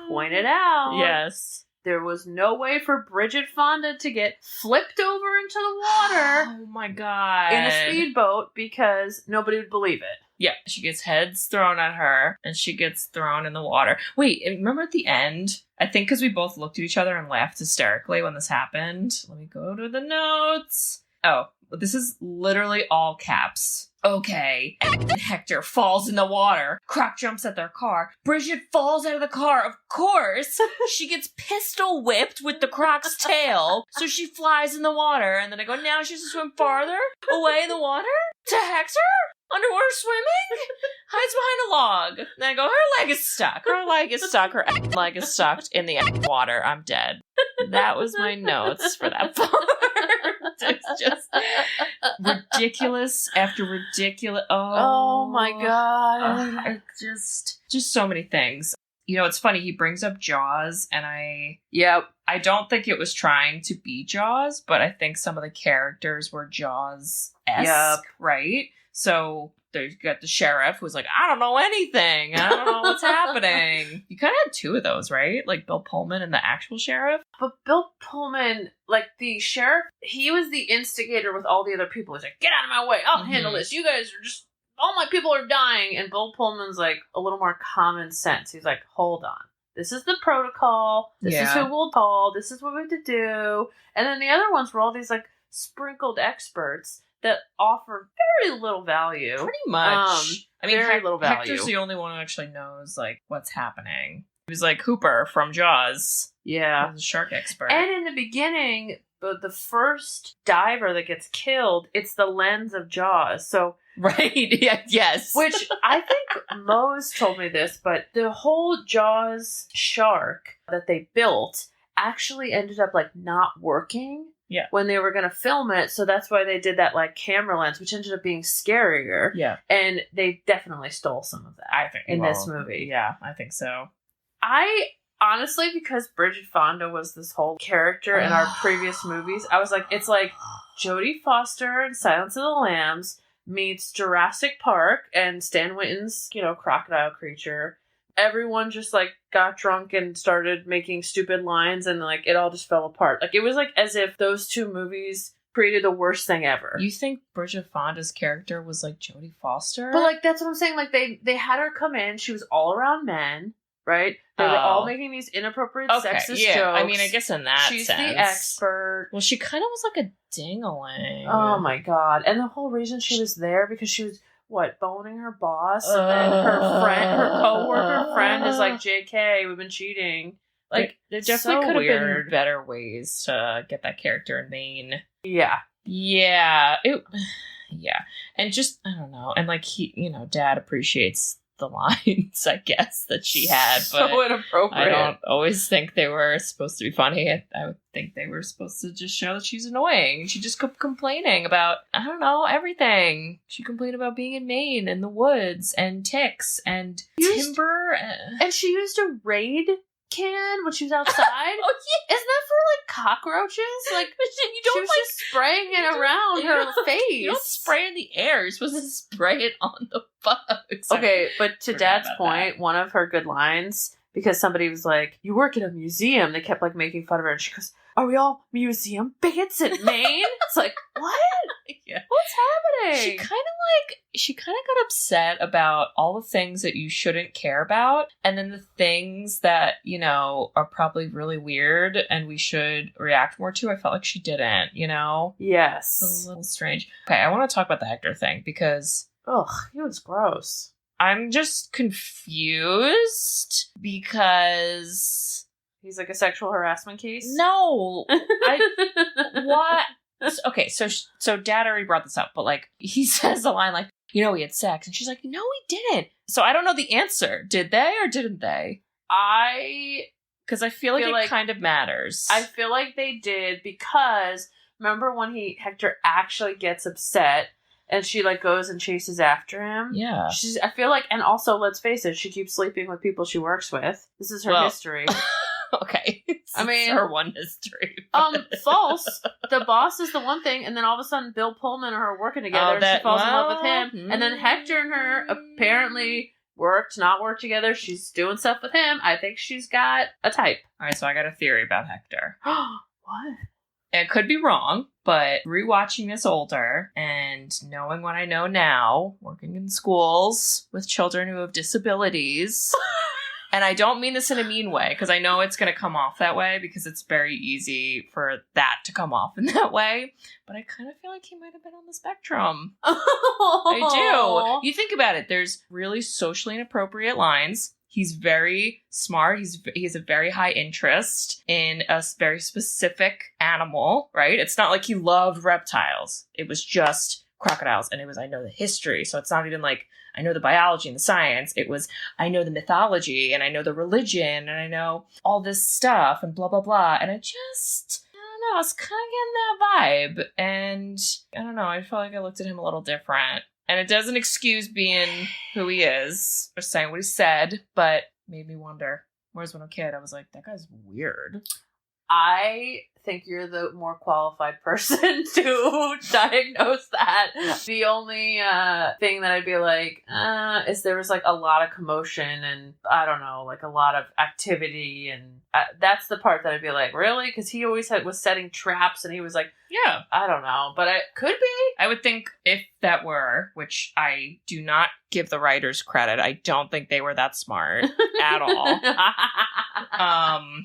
pointed out, yes, there was no way for Bridget Fonda to get flipped over into the water Oh my god. in a speedboat because nobody would believe it. Yeah, she gets heads thrown at her, and she gets thrown in the water. Wait, remember at the end? I think because we both looked at each other and laughed hysterically when this happened. Let me go to the notes. Oh, this is literally all caps. Okay. Hector falls in the water. Croc jumps at their car. Bridget falls out of the car. Of course. She gets pistol whipped with the Croc's tail. So she flies in the water. And then I go, now she has to swim farther away in the water? To Hector? Underwater swimming? Hides behind a log. Then I go, her leg is stuck. Her leg is stuck. Her leg is stuck in the water. I'm dead. That was my notes for that part. It's just ridiculous after ridiculous. Oh my god. Just so many things. You know, it's funny. He brings up Jaws, and I don't think it was trying to be Jaws, but I think some of the characters were Jaws-esque, right? So you got the sheriff who's like, I don't know anything. I don't know what's happening. You kind of had two of those, right? Like Bill Pullman and the actual sheriff. But Bill Pullman, like the sheriff, he was the instigator with all the other people. He's like, get out of my way. I'll handle this. You guys are just, all my people are dying. And Bill Pullman's like a little more common sense. He's like, hold on. This is the protocol. This is who we'll call. This is what we have to do. And then the other ones were all these like sprinkled experts that offer very little value. Pretty much. I mean, very little value. Hector's the only one who actually knows, like, what's happening. He was like Hooper from Jaws. Yeah. He's a shark expert. And in the beginning, the first diver that gets killed, it's the lens of Jaws. So right. Yeah, yes. Which I think Mose told me this, but the whole Jaws shark that they built actually ended up, like, not working. Yeah. When they were going to film it. So that's why they did that like camera lens, which ended up being scarier. Yeah. And they definitely stole some of that, I think, in this movie. Yeah, I think so. I honestly, because Bridget Fonda was this whole character in our previous movies, I was like, it's like Jodie Foster in Silence of the Lambs meets Jurassic Park and Stan Winston's, crocodile creature. Everyone just, like, got drunk and started making stupid lines, and, like, it all just fell apart. Like, it was, like, as if those two movies created the worst thing ever. You think Bridget Fonda's character was, like, Jodie Foster? But, like, that's what I'm saying. Like, they had her come in. She was all around men, right? They were all making these inappropriate sexist jokes. I mean, I guess in that She's sense. the expert. Well, she kind of was like a ding-a-ling. Oh, my God. And the whole reason she was there, because she was... boning her boss, and then her coworker friend is like, JK, we've been cheating. Like, there definitely so could have weird. been better ways to get that character in Maine. Yeah. Yeah. Yeah. And just, I don't know. And like, Dad appreciates the lines, I guess, that she had. But so inappropriate. I don't always think they were supposed to be funny. I would think they were supposed to just show that she's annoying. She just kept complaining about, I don't know, everything. She complained about being in Maine and the woods and ticks and timber. And she used a Raid can when she was outside. Oh, yeah. Isn't that for like cockroaches? Like, you don't she was just spraying it around her face. You don't spray in the air. You're supposed to spray it on the bugs. Okay, but to Dad's point, one of her good lines, because somebody was like, you work at a museum, they kept like making fun of her, and she goes, are we all museum bigots in Maine? It's like, what? Yeah. What's happening? She kind of got upset about all the things that you shouldn't care about, and then the things that, are probably really weird and we should react more to. I felt like she didn't, Yes. It's a little strange. Okay, I want to talk about the Hector thing because... Ugh, he was gross. I'm just confused because... He's like a sexual harassment case? No! What? Okay, so Dad already brought this up, but like, he says the line like, we had sex, and she's like, no, we didn't. So I don't know the answer. Did they or didn't they? Because I feel like it kind of matters. I feel like they did, because remember when Hector actually gets upset and she like goes and chases after him? Yeah. I feel like, and also let's face it, she keeps sleeping with people she works with. This is her history. Okay. I mean, her one history. False. The boss is the one thing, and then all of a sudden Bill Pullman and her are working together, and she falls in love with him. And then Hector and her apparently not work together. She's doing stuff with him. I think she's got a type. All right, so I got a theory about Hector. What? It could be wrong, but rewatching this older and knowing what I know now, working in schools with children who have disabilities, and I don't mean this in a mean way, because I know it's going to come off that way, because it's very easy for that to come off in that way, but I kind of feel like he might have been on the spectrum. I do. You think about it, there's really socially inappropriate lines. He's very smart. He has a very high interest in a very specific animal, right? It's not like he loved reptiles. It was just crocodiles. And it was, I know the history. So it's not even like, I know the biology and the science. It was, I know the mythology and I know the religion and I know all this stuff and blah, blah, blah. And I don't know, I was kind of getting that vibe. And I don't know, I felt like I looked at him a little different. And it doesn't excuse being who he is or saying what he said, but made me wonder. Whereas when I was a kid, I was like, that guy's weird. I think you're the more qualified person to diagnose that. The only thing that I'd be like, is there was like a lot of commotion and I don't know, like a lot of activity, and that's the part that I'd be like, really? Because he always was setting traps, and he was like, yeah, I don't know, but it could be. I would think if that were, which I do not give the writers credit, I don't think they were that smart at all.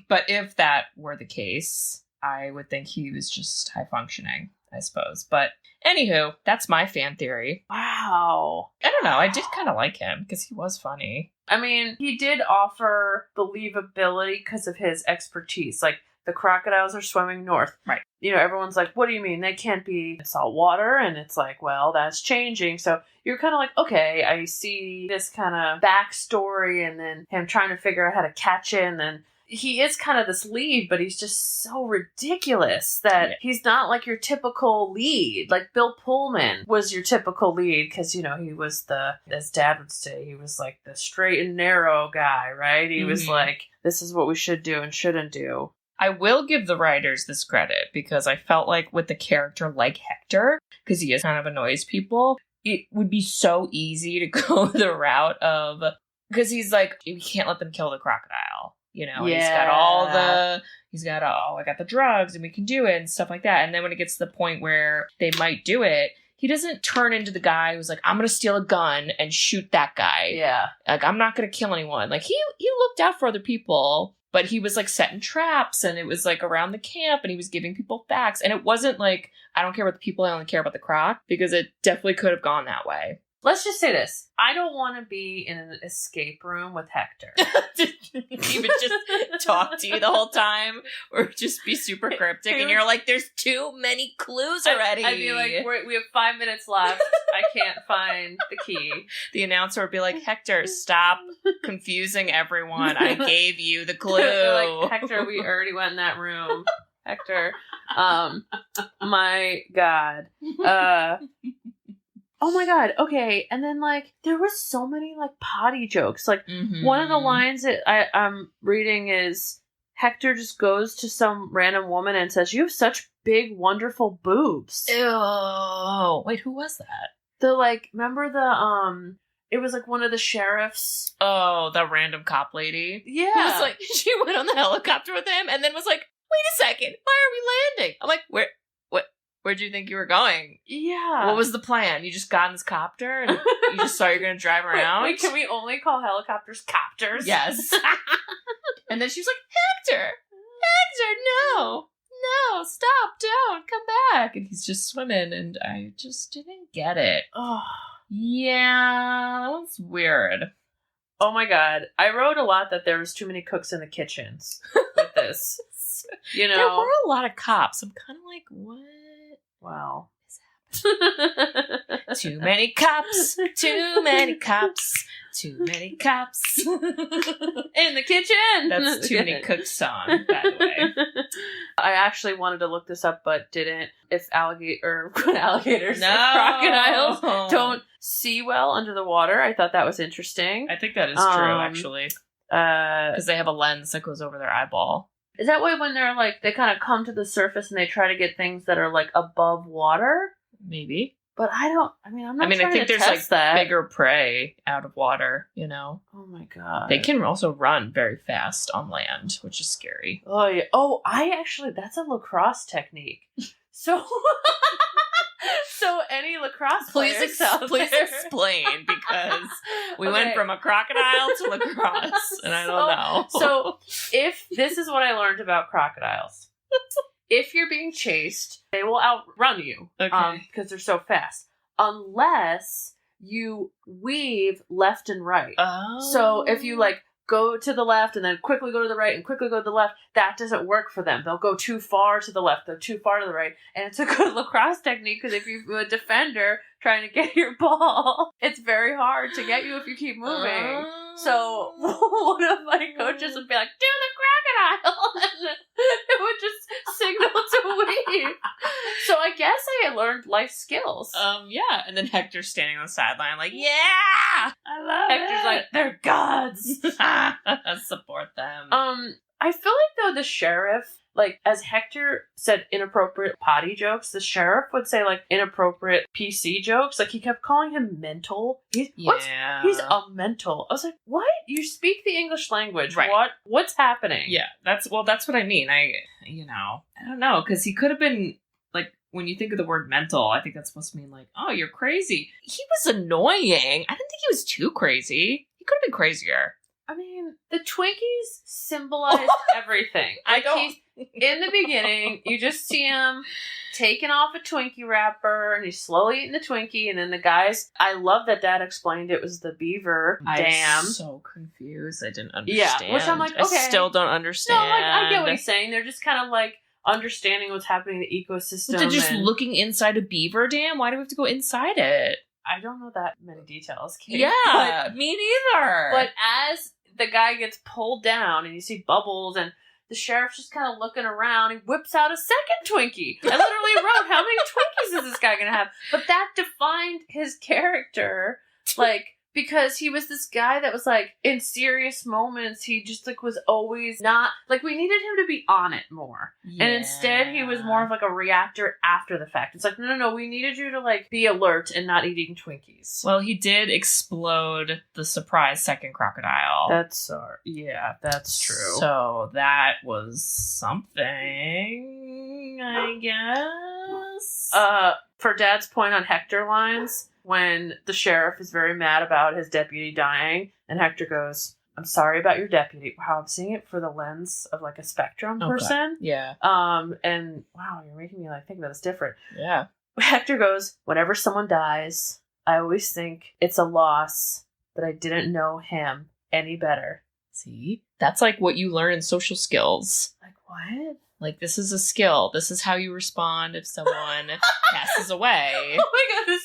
But if that were the case, I would think he was just high functioning, I suppose. But anywho, that's my fan theory. Wow. I don't know. I did kind of like him because he was funny. I mean, he did offer believability because of his expertise. Like, the crocodiles are swimming north. Right. You know, everyone's like, what do you mean? They can't be in salt water. And it's like, well, that's changing. So you're kind of like, okay, I see this kind of backstory and then him trying to figure out how to catch it. And then he is kind of this lead, but he's just so ridiculous that he's not like your typical lead. Like Bill Pullman was your typical lead because, you know, he was as Dad would say, he was like the straight and narrow guy, right? He was like, this is what we should do and shouldn't do. I will give the writers this credit because I felt like with the character like Hector, because he is kind of annoys people, it would be so easy to go the route of, because he's like, you can't let them kill the crocodile, you know, and he's got I got the drugs and we can do it and stuff like that. And then when it gets to the point where they might do it, he doesn't turn into the guy who's like, I'm going to steal a gun and shoot that guy. Yeah. Like, I'm not going to kill anyone. Like, he looked out for other people. But he was, like, setting traps, and it was, like, around the camp, and he was giving people facts. And it wasn't, like, I don't care about the people, I only care about the croc, because it definitely could have gone that way. Let's just say this. I don't want to be in an escape room with Hector. He would just talk to you the whole time, or just be super cryptic, and you're like, there's too many clues already. I'd be like, we have 5 minutes left. I can't find the key. The announcer would be like, Hector, stop confusing everyone. I gave you the clue. Like, Hector, we already went in that room. Hector. My God. Oh my God. Okay. And then, like, there was so many, like, potty jokes. Like, one of the lines that I'm reading is Hector just goes to some random woman and says, you have such big, wonderful boobs. Ew. Wait, who was that? Remember it was like one of the sheriffs. Oh, the random cop lady. Yeah. It was like, she went on the helicopter with him and then was like, wait a second, why are we landing? I'm like, where'd you think you were going? Yeah. What was the plan? You just got in this copter and you just thought you were going to drive around? Wait, can we only call helicopters copters? Yes. And then she was like, Hector, no, stop, don't, come back. And he's just swimming and I just didn't get it. Oh. Yeah, that was weird. Oh my God. I wrote a lot that there was too many cooks in the kitchens with this. You know? There were a lot of cops. I'm kind of like, what? Wow. Too many cops, too many cops, too many cops. In the kitchen! That's Too Many Cooks song, by the way. I actually wanted to look this up, but didn't. If alligators, no. if crocodiles don't see well under the water. I thought that was interesting. I think that is true, actually. Because they have a lens that goes over their eyeball. Is that why when they're like, they kind of come to the surface and they try to get things that are like above water? Maybe. But I'm not I trying think to there's test that. bigger prey out of water, you know? Oh my god. They can also run very fast on land, which is scary. Oh yeah. Oh, that's a lacrosse technique. So any lacrosse players out Please there. explain, because we Okay. went from a crocodile to lacrosse, and I don't know. So if this is what I learned about crocodiles. If you're being chased, they will outrun you. Okay. Because they're so fast. Unless you weave left and right. Oh. So if you go to the left and then quickly go to the right and quickly go to the left, that doesn't work for them. They'll go too far to the left, they're too far to the right. And it's a good lacrosse technique, because if you're a defender trying to get your ball, it's very hard to get you if you keep moving. So one of my coaches would be like, do the crocodile! And then it would just signal to weave. So I guess I learned life skills. Yeah. And then Hector's standing on the sideline like, yeah! I love Hector's like, they're gods! Support them. I feel like, though, the sheriff, as Hector said inappropriate potty jokes, the sheriff would say, inappropriate PC jokes. He kept calling him mental. He's a mental. I was like, what? You speak the English language. Right. What's happening? Yeah, that's what I mean. I don't know, because he could have been, when you think of the word mental, I think that's supposed to mean, oh, you're crazy. He was annoying. I didn't think he was too crazy. He could have been crazier. I mean, the Twinkies symbolize everything. In the beginning, you just see him taking off a Twinkie wrapper, and he's slowly eating the Twinkie, and then the guys, I love that Dad explained it was the beaver dam. I'm so confused. I didn't understand. Yeah, which I'm like, okay. I still don't understand. No, I get what he's saying. They're just kind of understanding what's happening in the ecosystem. They're just looking inside a beaver dam? Why do we have to go inside it? I don't know that many details, Kate. Yeah, me neither. But as the guy gets pulled down and you see bubbles, and the sheriff's just kind of looking around, he whips out a second Twinkie. I literally wrote, how many Twinkies is this guy going to have? But that defined his character, because he was this guy that was in serious moments, he just was always not, we needed him to be on it more. Yeah. And instead he was more of a reactor after the fact. It's no, we needed you to be alert and not eating Twinkies. Well, he did explode the surprise second crocodile. That's true. So that was something, I guess. For Dad's point on Hector lines, when the sheriff is very mad about his deputy dying, and Hector goes, I'm sorry about your deputy. Wow, I'm seeing it for the lens of a spectrum person. Yeah. And wow, you're making me think about this different. Yeah. Hector goes, whenever someone dies, I always think it's a loss that I didn't know him any better. See? That's what you learn in social skills. What? This is a skill. This is how you respond if someone passes away. Oh my god,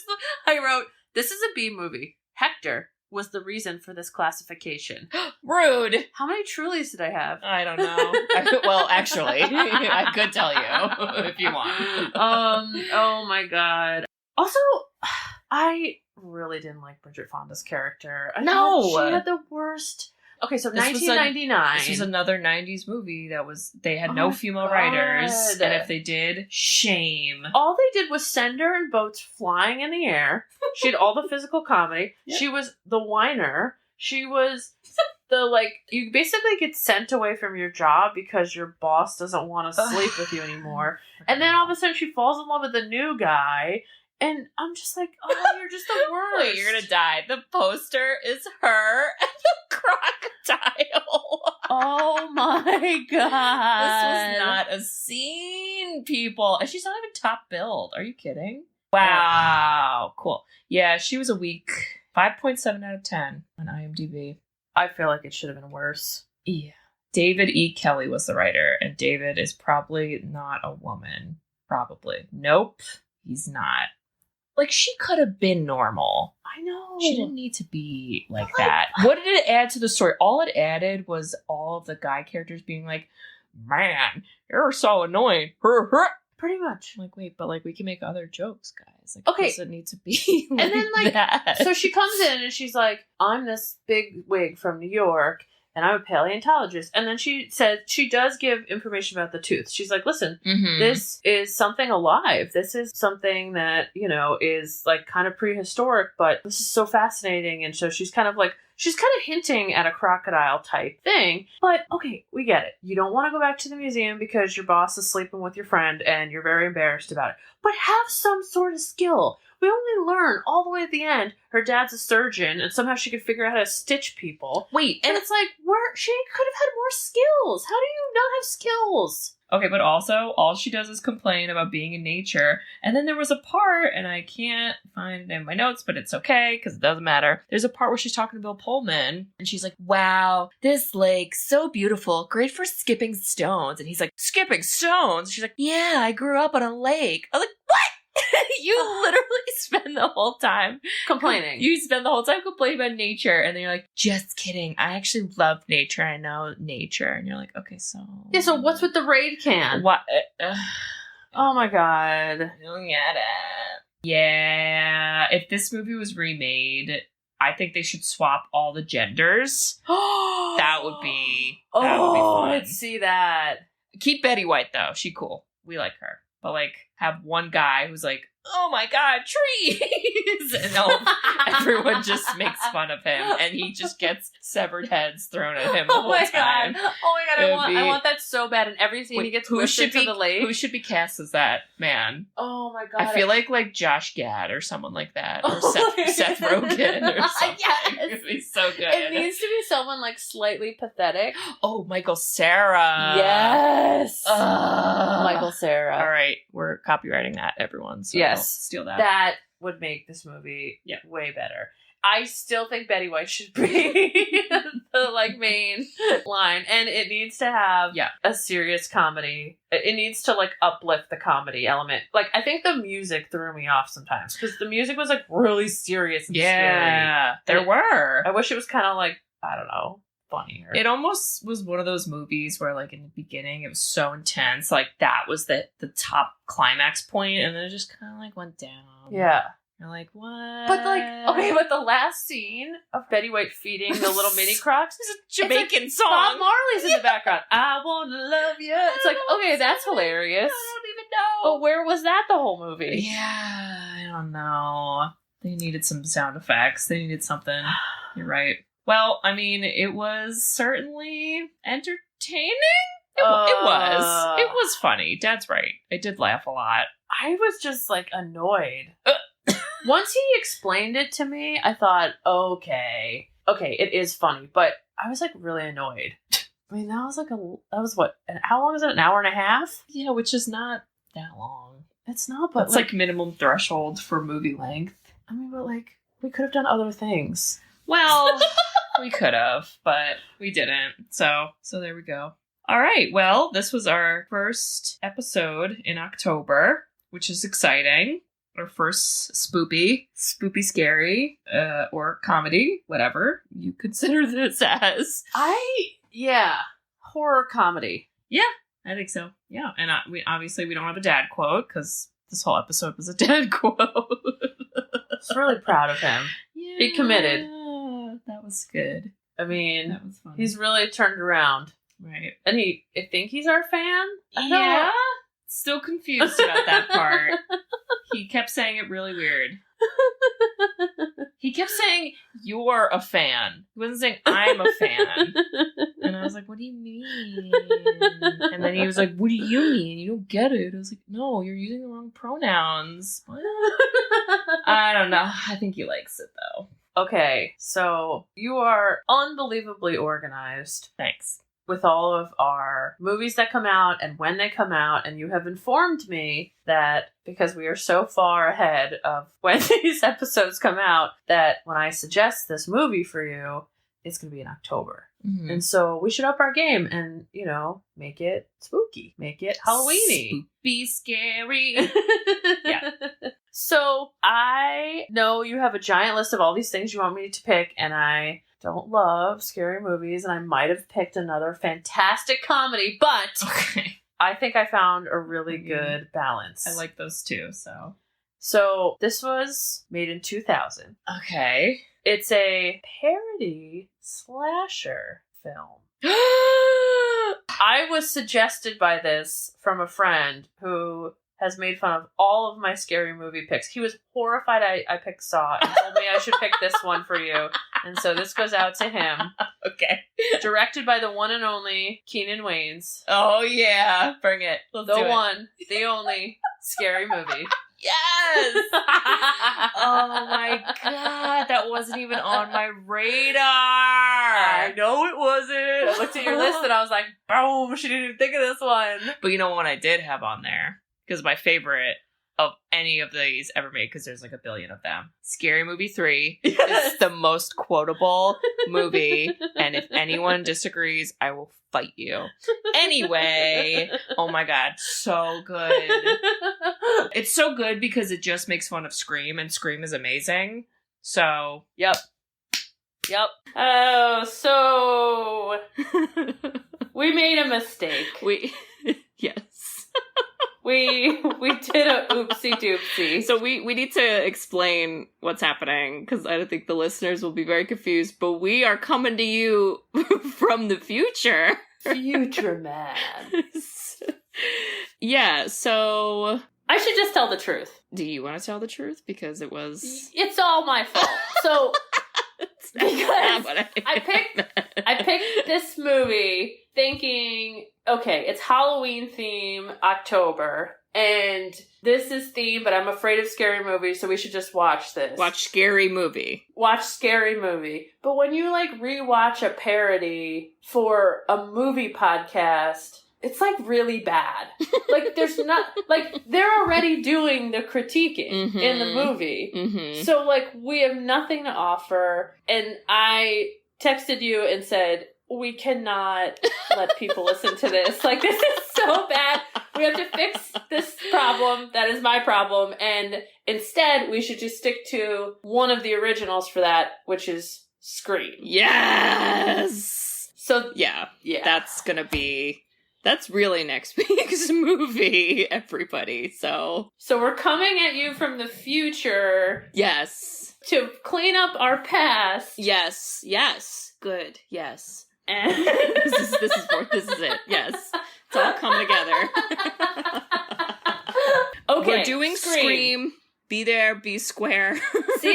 I wrote, this is a B movie. Hector was the reason for this classification. Rude. How many Trulies did I have? I don't know. Well, actually, I could tell you if you want. Oh my god. Also, I really didn't like Bridget Fonda's character. I thought she had the worst. Okay, so 1999. This was another 90s movie they had no female writers. And if they did, shame. All they did was send her in boats flying in the air. She had all the physical comedy. Yep. She was the whiner. She was you basically get sent away from your job because your boss doesn't want to sleep with you anymore. And then all of a sudden she falls in love with a new guy. And I'm just you're just the worst. Wait, you're gonna die. The poster is her and the crocodile. Oh my god. This was not a scene, people. And she's not even top billed. Are you kidding? Wow. Cool. Yeah, she was a weak 5.7 out of 10 on IMDb. I feel like it should have been worse. Yeah. David E. Kelly was the writer, and David is probably not a woman. Probably. Nope. He's not. She could have been normal. I know. She didn't need to be like that. What did it add to the story? All it added was all of the guy characters being man, you're so annoying. Pretty much. Wait, but we can make other jokes, guys. Okay. Does it need to be and then that? So she comes in and she's like, I'm this big wig from New York, and I'm a paleontologist. And then she said she does give information about the tooth. She's like, listen, this is something alive. This is something that, you know, is like kind of prehistoric, but this is so fascinating. And so she's kind of hinting at a crocodile type thing. But okay, we get it. You don't want to go back to the museum because your boss is sleeping with your friend and you're very embarrassed about it. But have some sort of skill. We only learn all the way at the end her dad's a surgeon and somehow she could figure out how to stitch people. Wait, And it's like, she could have had more skills. How do you not have skills? okay, but also, all she does is complain about being in nature. And then there was a part, and I can't find it in my notes, but it's okay, because it doesn't matter. There's a part where she's talking to Bill Pullman, and she's like, wow, this lake, so beautiful, great for skipping stones. And he's like, skipping stones? She's like, yeah, I grew up on a lake. I was like, what? You literally spend the whole time Complaining. You spend the whole time complaining about nature, and then you're like, just kidding. I actually love nature. I know nature. And you're like, okay, so... Yeah, so what's with the raid can? What? Oh my god. I don't get it. Yeah. If this movie was remade, I think they should swap all the genders. That would be fun. Let's see that. Keep Betty White, though. She cool. We like her. But, like, have one guy who's like, oh my god, trees! And everyone just makes fun of him, and he just gets severed heads thrown at him the whole time. God. Oh my god, I want that so bad. In every scene he gets pushed into the lake. Who should be cast as that man? Oh my god. I feel like Josh Gad or someone like that. Or Seth Rogen or something. Yes. It'd be so good. It needs to be someone like slightly pathetic. Oh, Michael Cera. Yes. Michael Cera. All right, we're copywriting that, everyone. So yes. Steal that. That would make this movie way better. I still think Betty White should be the like main line, and it needs to have a serious comedy. It needs to like uplift the comedy element. Like I think the music threw me off sometimes because the music was like really serious and scary. There were. I wish it was kind of like, I don't know, funnier. It almost was one of those movies where like in the beginning it was so intense, like that was the top climax point, and then it just kind of like went down. Yeah. You're like, what? But like, okay, but the last scene of Betty White feeding the little mini crocs is a Jamaican song. Bob Marley's in the background. I wanna love you. It's like, okay, that's hilarious. I don't even know. But where was that the whole movie? Yeah, I don't know. They needed some sound effects. They needed something. You're right. Well, I mean, it was certainly entertaining. It was funny. Dad's right. I did laugh a lot. I was just like annoyed. Once he explained it to me, I thought, okay, it is funny, but I was like really annoyed. I mean, how long is it? An hour and a half? Yeah, which is not that long. It's not, but it's like minimum threshold for movie length. I mean, but like, we could have done other things. Well, we could have, but we didn't. So there we go. All right. Well, this was our first episode in October, which is exciting. Our first spoopy scary, or comedy, whatever you consider this as. Horror comedy. Yeah, I think so. Yeah, and we don't have a dad quote because this whole episode was a dad quote. I was really proud of him. Yeah, he committed. That was good. I mean, that was funny. He's really turned around, right? And I think he's our fan. Yeah, still confused about that part. He kept saying it really weird. He kept saying, you're a fan. He wasn't saying, I'm a fan. And I was like, what do you mean? And then he was like, what do you mean? You don't get it. I was like, no, you're using the wrong pronouns. What? I don't know. I think he likes it, though. Okay, so you are unbelievably organized. Thanks. With all of our movies that come out and when they come out, and you have informed me that because we are so far ahead of when these episodes come out, that when I suggest this movie for you, it's going to be in October. Mm-hmm. And so we should up our game and, make it spooky. Make it Halloween-y. Spoopy scary. Yeah. So I know you have a giant list of all these things you want me to pick, and I don't love scary movies, and I might have picked another fantastic comedy, but I think I found a really good balance. I like those too, So this was made in 2000. Okay. It's a parody slasher film. I was suggested by this from a friend who has made fun of all of my scary movie picks. He was horrified I picked Saw and told me I should pick this one for you. And so this goes out to him. Okay. Directed by the one and only Keenan Wayans. Oh, yeah. Bring it. Let's do The it. one, the only scary movie. Yes! Oh my god, that wasn't even on my radar. I know it wasn't. I looked at your list and I was like, boom, she didn't even think of this one. But you know what I did have on there? Because my favorite of any of these ever made, because there's like a billion of them. Scary Movie 3 is the most quotable movie, and if anyone disagrees, I will fight you. Anyway, oh my god, so good. It's so good because it just makes fun of Scream, and Scream is amazing. So, Yep. Oh, so we made a mistake. Yes. We did a oopsie doopsie. So we need to explain what's happening, because I don't think the listeners will be very confused, but we are coming to you from the future. Future man. Yeah, so... I should just tell the truth. Do you want to tell the truth? Because it was... It's all my fault. So, because I picked this movie thinking, okay, it's Halloween theme, October, and this is theme, but I'm afraid of scary movies, so we should just watch this. Watch Scary Movie. Watch Scary Movie. But when you, like, rewatch a parody for a movie podcast, it's, like, really bad. Like, there's not... Like, they're already doing the critiquing in the movie. Mm-hmm. So, like, we have nothing to offer, and I texted you and said, we cannot let people listen to this. Like, this is so bad. We have to fix this problem. That is my problem. And instead, we should just stick to one of the originals for that, which is Scream. Yes! So, yeah. That's really next week's movie, everybody. So we're coming at you from the future. Yes. To clean up our past. Yes. Good. Yes. And this is it. Yes. It's all come together. Okay. We're doing Scream. Be there, be square. See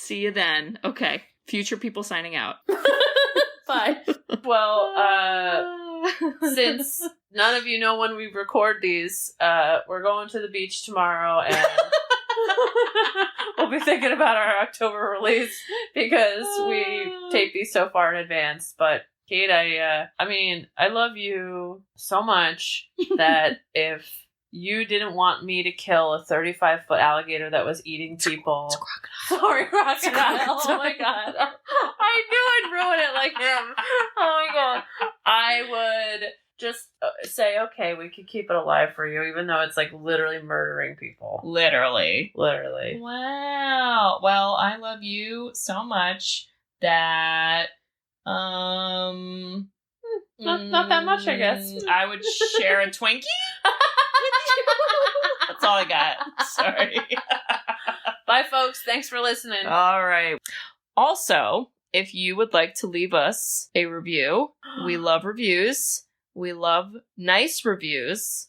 you then. Okay. Future people signing out. Bye. Well, since none of you know when we record these, we're going to the beach tomorrow, and we'll be thinking about our October release because we tape these so far in advance. But Kate, I love you so much that if you didn't want me to kill a 35-foot alligator that was eating people... It's a crocodile. Sorry, crocodile. Oh my god. I knew I'd ruin it like him. Oh my god. I would just say, okay, we could keep it alive for you, even though it's like literally murdering people. Literally. Wow. Well, I love you so much that not that much, I guess. I would share a Twinkie with you. That's all I got. Sorry. Bye, folks. Thanks for listening. All right. Also, if you would like to leave us a review, we love reviews. We love nice reviews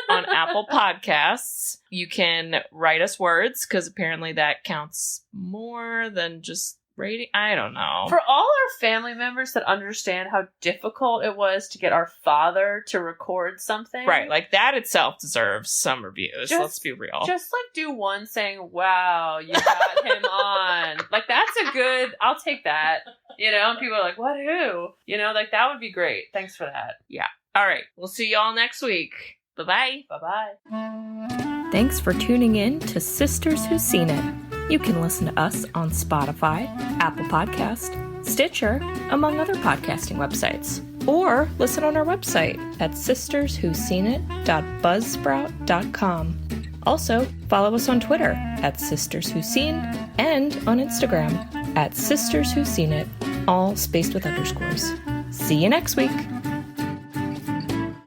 on Apple Podcasts. You can write us words, because apparently that counts more than just rating. I don't know. For all our family members that understand how difficult it was to get our father to record something. Right, like that itself deserves some reviews. Let's be real. Just like do one saying, wow, you got him on. Like that's a good, I'll take that. You know, and people are like, what, who? You know, like that would be great. Thanks for that. Yeah. All right. We'll see y'all next week. Bye-bye. Bye-bye. Thanks for tuning in to Sisters Who've Seen It. You can listen to us on Spotify, Apple Podcast, Stitcher, among other podcasting websites. Or listen on our website at sisterswhoseenit.buzzsprout.com. Also, follow us on Twitter at SistersWhoSeen and on Instagram at SistersWhoSeenIt, all spaced with underscores. See you next week.